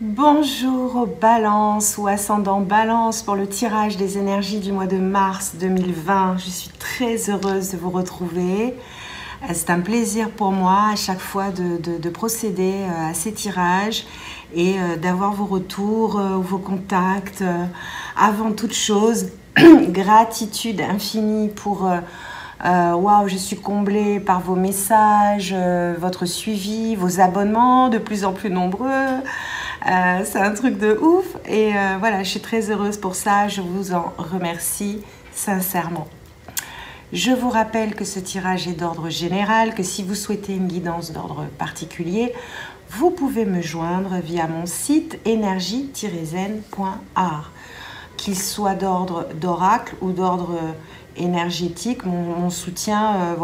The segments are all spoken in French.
Bonjour aux balances ou ascendant balance pour le tirage des énergies du mois de mars 2020. Je suis très heureuse de vous retrouver. C'est un plaisir pour moi à chaque fois de procéder à ces tirages et d'avoir vos retours, vos contacts. Avant toute chose, gratitude infinie pour... Waouh, je suis comblée par vos messages, votre suivi, vos abonnements de plus en plus nombreux. C'est un truc de ouf et voilà, je suis très heureuse pour ça. Je vous en remercie sincèrement. Je vous rappelle que ce tirage est d'ordre général, que si vous souhaitez une guidance d'ordre particulier, vous pouvez me joindre via mon site énergie-zen.art. Qu'il soit d'ordre d'oracle ou d'ordre énergétique, mon soutien,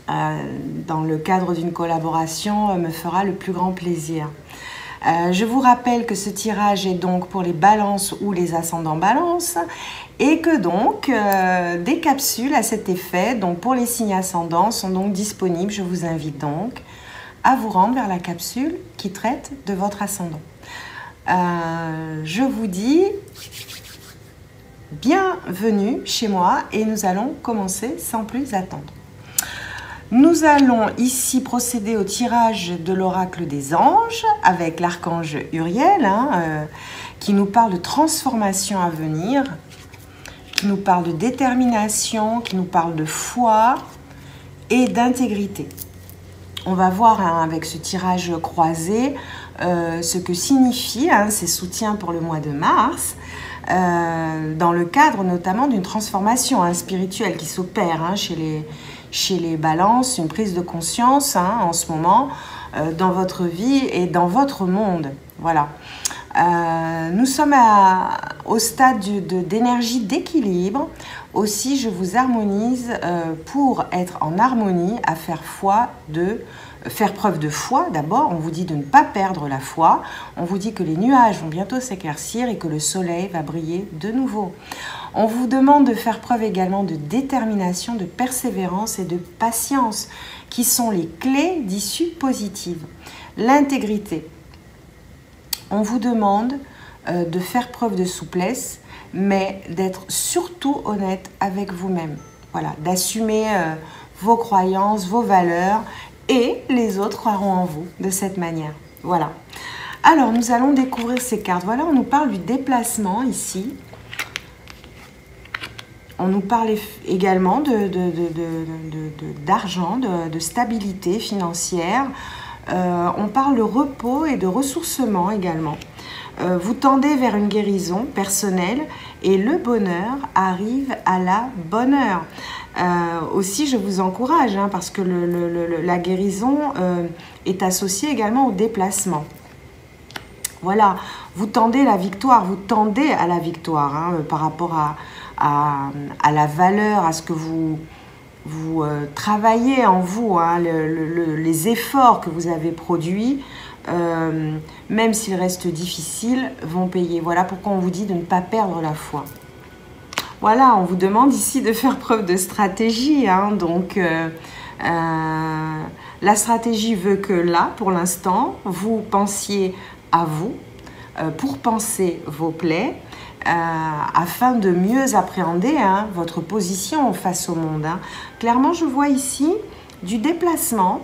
dans le cadre d'une collaboration, me fera le plus grand plaisir. Je vous rappelle que ce tirage est donc pour les balances ou les ascendants balance et que donc des capsules à cet effet, donc pour les signes ascendants, sont donc disponibles. Je vous invite donc à vous rendre vers la capsule qui traite de votre ascendant. Je vous dis bienvenue chez moi et nous allons commencer sans plus attendre. Nous allons ici procéder au tirage de l'oracle des anges avec l'archange Uriel qui nous parle de transformation à venir, qui nous parle de détermination, qui nous parle de foi et d'intégrité. On va voir avec ce tirage croisé ce que signifient ces soutiens pour le mois de mars, dans le cadre notamment d'une transformation spirituelle qui s'opère chez les balances, une prise de conscience en ce moment dans votre vie et dans votre monde. Voilà. Nous sommes au stade d'énergie d'équilibre. Aussi, je vous harmonise pour être en harmonie, à faire preuve de foi. D'abord, on vous dit de ne pas perdre la foi. On vous dit que les nuages vont bientôt s'éclaircir et que le soleil va briller de nouveau. On vous demande de faire preuve également de détermination, de persévérance et de patience, qui sont les clés d'issue positive. L'intégrité. On vous demande de faire preuve de souplesse, mais d'être surtout honnête avec vous-même. Voilà, d'assumer vos croyances, vos valeurs, et les autres croiront en vous de cette manière. Voilà. Alors, nous allons découvrir ces cartes. Voilà, on nous parle du déplacement ici. On nous parle également d'argent, de stabilité financière. On parle de repos et de ressourcement également. Vous tendez vers une guérison personnelle et le bonheur arrive à la bonne heure. Aussi, je vous encourage parce que la guérison est associée également au déplacement. Voilà, vous tendez la victoire, vous tendez à la victoire par rapport à la valeur, à ce que vous travaillez en vous, les efforts que vous avez produits, même s'ils restent difficiles, vont payer. Voilà pourquoi on vous dit de ne pas perdre la foi. Voilà, on vous demande ici de faire preuve de stratégie. Donc, la stratégie veut que là, pour l'instant, vous pensiez à vous pour panser vos plaies, afin de mieux appréhender votre position face au monde. Clairement, je vois ici du déplacement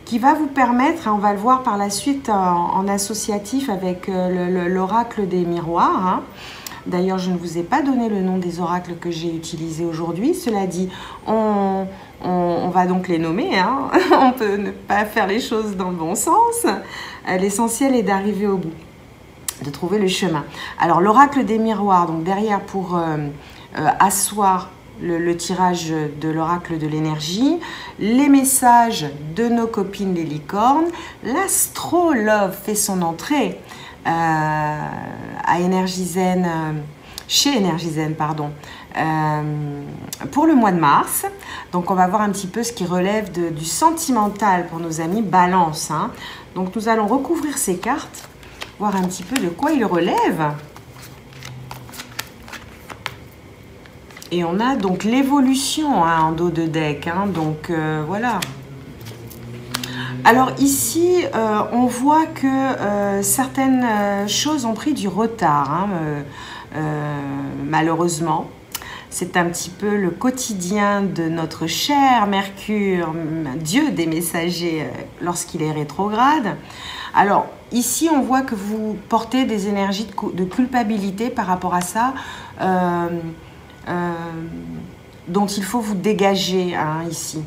qui va vous permettre, on va le voir par la suite en associatif avec l'oracle des miroirs. D'ailleurs, je ne vous ai pas donné le nom des oracles que j'ai utilisés aujourd'hui. Cela dit, on va donc les nommer. On peut ne pas faire les choses dans le bon sens. L'essentiel est d'arriver au bout, de trouver le chemin. Alors, l'oracle des miroirs, donc derrière pour asseoir le tirage de l'oracle de l'énergie, les messages de nos copines les licornes, l'astro-love fait son entrée à Énergie-Zen, chez Énergie-Zen, pardon, pour le mois de mars. Donc, on va voir un petit peu ce qui relève du sentimental pour nos amis balance. Donc, nous allons recouvrir ces cartes, voir un petit peu de quoi il relève. Et on a donc l'évolution en dos de deck. Donc, voilà. Alors ici, on voit que certaines choses ont pris du retard, hein, malheureusement. C'est un petit peu le quotidien de notre cher Mercure, dieu des messagers, lorsqu'il est rétrograde. Alors ici, on voit que vous portez des énergies de culpabilité par rapport à ça, dont il faut vous dégager, hein, ici.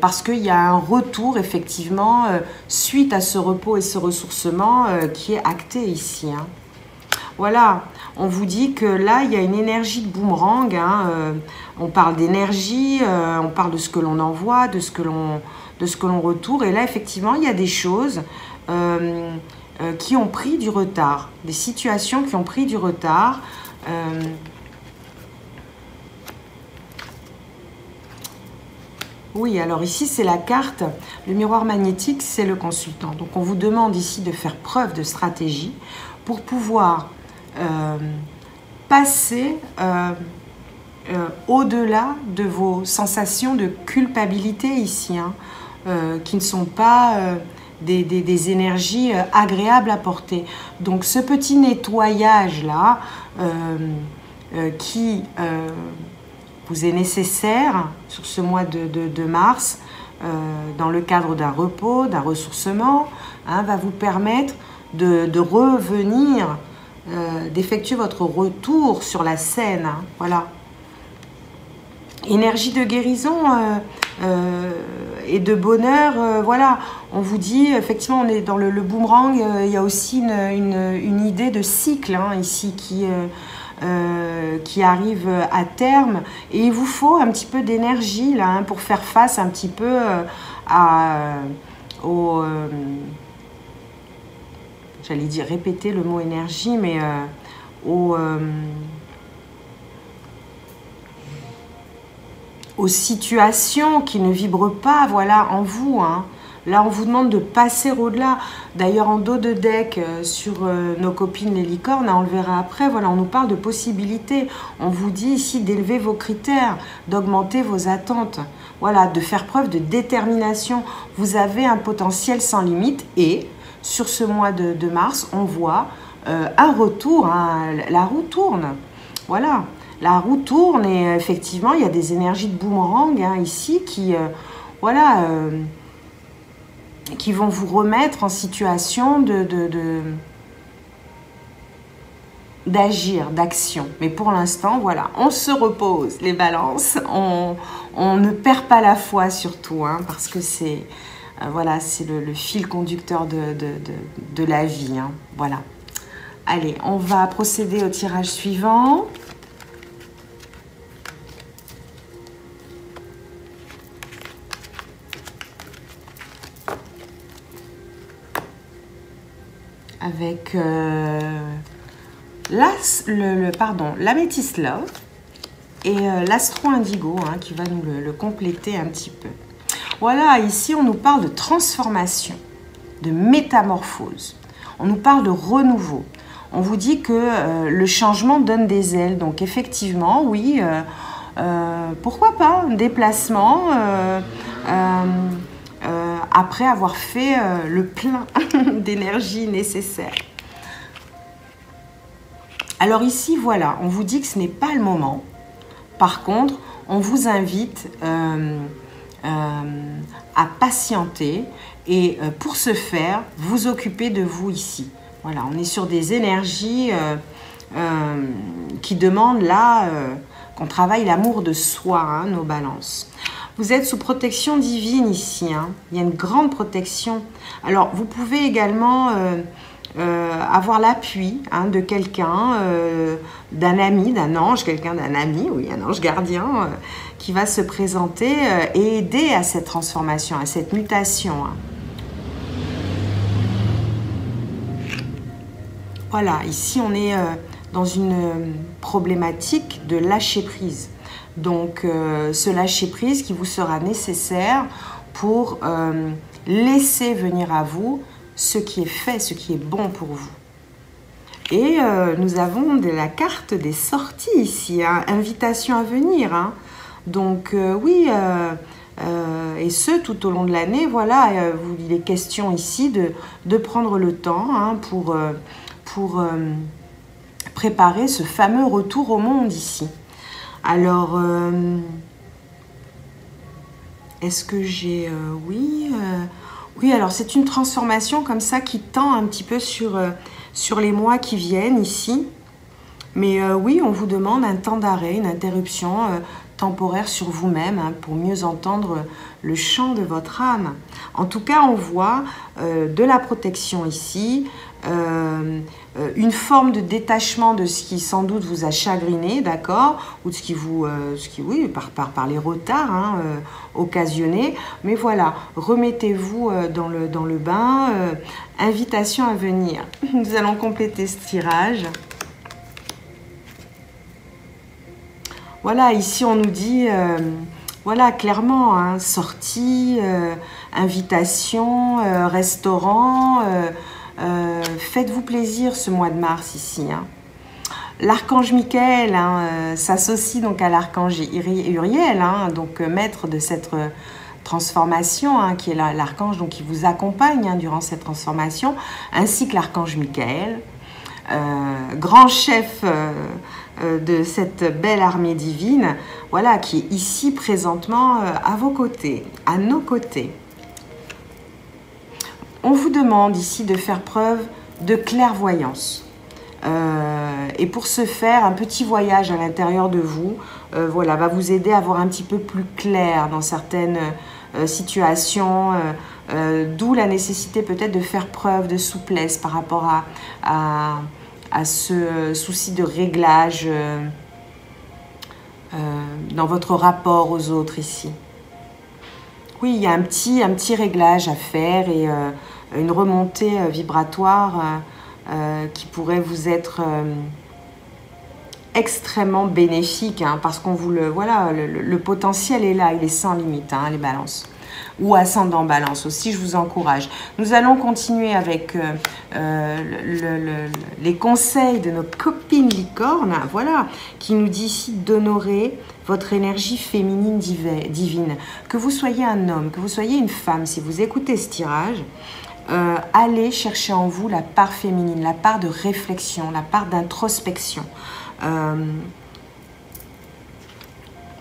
Parce qu'il y a un retour, effectivement, suite à ce repos et ce ressourcement qui est acté ici, hein. Voilà, on vous dit que là, il y a une énergie de boomerang, hein, on parle d'énergie, on parle de ce que l'on envoie, de ce que l'on retourne. Et là, effectivement, il y a des choses qui ont pris du retard, des situations qui ont pris du retard. Oui, alors ici, c'est la carte. Le miroir magnétique, c'est le consultant. Donc, on vous demande ici de faire preuve de stratégie pour pouvoir passer au-delà de vos sensations de culpabilité ici, hein, qui ne sont pas des énergies agréables à porter. Donc, ce petit nettoyage-là qui vous est nécessaire sur ce mois de mars, dans le cadre d'un repos, d'un ressourcement, hein, va vous permettre de revenir, d'effectuer votre retour sur la scène, hein, voilà. Énergie de guérison et de bonheur, voilà. On vous dit, effectivement, on est dans le boomerang, il y a aussi une idée de cycle, hein, ici qui arrive à terme, et il vous faut un petit peu d'énergie là, hein, pour faire face un petit peu j'allais dire répéter le mot énergie, mais aux situations qui ne vibrent pas, voilà, en vous, hein. Là, on vous demande de passer au-delà. D'ailleurs, en dos de deck, sur nos copines les licornes, on le verra après, voilà, on nous parle de possibilités. On vous dit ici d'élever vos critères, d'augmenter vos attentes. Voilà, de faire preuve de détermination. Vous avez un potentiel sans limite et sur ce mois de mars, on voit un retour, hein, la roue tourne. Voilà, la roue tourne et effectivement, il y a des énergies de boomerang, hein, ici qui, voilà... qui vont vous remettre en situation d'agir, d'action. Mais pour l'instant, voilà, on se repose, les balances, on ne perd pas la foi surtout, hein, parce que c'est voilà, c'est le fil conducteur de la vie, hein, voilà. Allez, on va procéder au tirage suivant. Avec l'améthyste Love et l'astro indigo, hein, qui va nous le compléter un petit peu. Voilà, ici on nous parle de transformation, de métamorphose, on nous parle de renouveau. On vous dit que le changement donne des ailes, donc effectivement, oui, pourquoi pas un déplacement après avoir fait le plein d'énergie nécessaire. Alors ici, voilà, on vous dit que ce n'est pas le moment. Par contre, on vous invite à patienter et pour ce faire, vous occuper de vous ici. Voilà, on est sur des énergies qui demandent là qu'on travaille l'amour de soi, hein, nos balances. Vous êtes sous protection divine ici, hein. Il y a une grande protection. Alors, vous pouvez également avoir l'appui, hein, de quelqu'un, d'un ami, d'un ange, quelqu'un d'un ami, oui, un ange gardien, qui va se présenter et aider à cette transformation, à cette mutation, hein. Voilà, ici on est dans une problématique de lâcher prise. Donc, ce lâcher-prise qui vous sera nécessaire pour laisser venir à vous ce qui est fait, ce qui est bon pour vous. Et nous avons la carte des sorties ici, hein, invitation à venir, hein. Donc, oui, et ce, tout au long de l'année. Voilà, il est question ici de prendre le temps hein, pour préparer ce fameux retour au monde ici. Alors, est-ce que j'ai... oui, alors c'est une transformation comme ça qui tend un petit peu sur les mois qui viennent ici. Mais oui, on vous demande un temps d'arrêt, une interruption temporaire sur vous-même hein, pour mieux entendre le chant de votre âme. En tout cas, on voit de la protection ici, une forme de détachement de ce qui sans doute vous a chagriné, d'accord, ou de ce qui vous, oui, par les retards hein, occasionnés. Mais voilà, remettez-vous dans le bain. Invitation à venir. Nous allons compléter ce tirage. Voilà, ici on nous dit, voilà, clairement, hein, sortie, invitation, restaurant, faites-vous plaisir ce mois de mars ici. Hein. L'archange Michael hein, s'associe donc à l'archange Uriel, hein, donc maître de cette transformation, hein, qui est l'archange qui vous accompagne hein, durant cette transformation, ainsi que l'archange Michael, grand chef de cette belle armée divine, voilà, qui est ici présentement à vos côtés, à nos côtés. On vous demande ici de faire preuve de clairvoyance. Et pour ce faire, un petit voyage à l'intérieur de vous, voilà, va vous aider à voir un petit peu plus clair dans certaines situations, d'où la nécessité peut-être de faire preuve de souplesse par rapport à ce souci de réglage dans votre rapport aux autres ici. Oui, il y a un petit réglage à faire et une remontée vibratoire qui pourrait vous être extrêmement bénéfique hein, parce qu'on vous voilà, le potentiel est là, il est sans limite, hein, les balances. Ou ascendant balance aussi, je vous encourage. Nous allons continuer avec les conseils de nos copines licornes, voilà, qui nous dit ici d'honorer votre énergie féminine divine. Que vous soyez un homme, que vous soyez une femme, si vous écoutez ce tirage, allez chercher en vous la part féminine, la part de réflexion, la part d'introspection,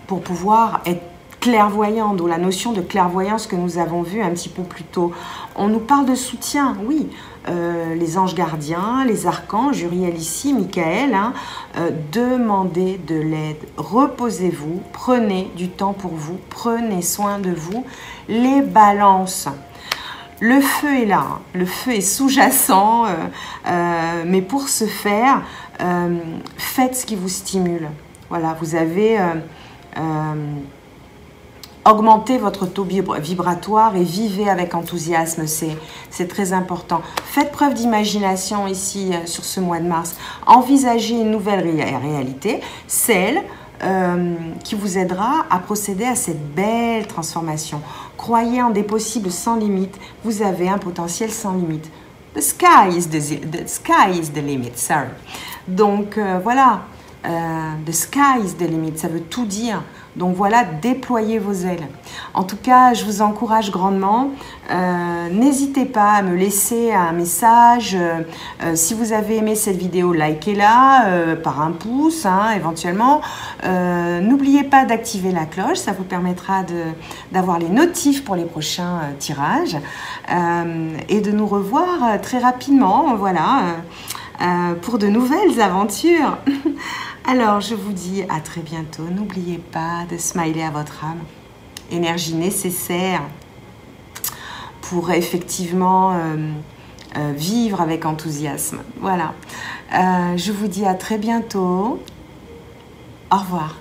pour pouvoir être clairvoyant, d'où la notion de clairvoyance que nous avons vue un petit peu plus tôt. On nous parle de soutien, oui, les anges gardiens, les archanges, Uriel ici, Michael, hein, demandez de l'aide, reposez-vous, prenez du temps pour vous, prenez soin de vous, les balances. Le feu est là, hein, le feu est sous-jacent, mais pour ce faire, faites ce qui vous stimule. Voilà, vous avez... augmentez votre taux vibratoire et vivez avec enthousiasme, c'est très important. Faites preuve d'imagination ici sur ce mois de mars. Envisagez une nouvelle réalité, celle qui vous aidera à procéder à cette belle transformation. Croyez en des possibles sans limite, vous avez un potentiel sans limite. The sky is the limit, sorry. Donc voilà, the sky is the limit, ça veut tout dire. Donc voilà, déployez vos ailes. En tout cas, je vous encourage grandement. N'hésitez pas à me laisser un message. Si vous avez aimé cette vidéo, likez-la par un pouce, hein, éventuellement. N'oubliez pas d'activer la cloche, ça vous permettra d'avoir les notifs pour les prochains tirages. Et de nous revoir très rapidement, voilà, pour de nouvelles aventures. Alors, je vous dis à très bientôt. N'oubliez pas de smiler à votre âme. Énergie nécessaire pour effectivement vivre avec enthousiasme. Voilà. Je vous dis à très bientôt. Au revoir.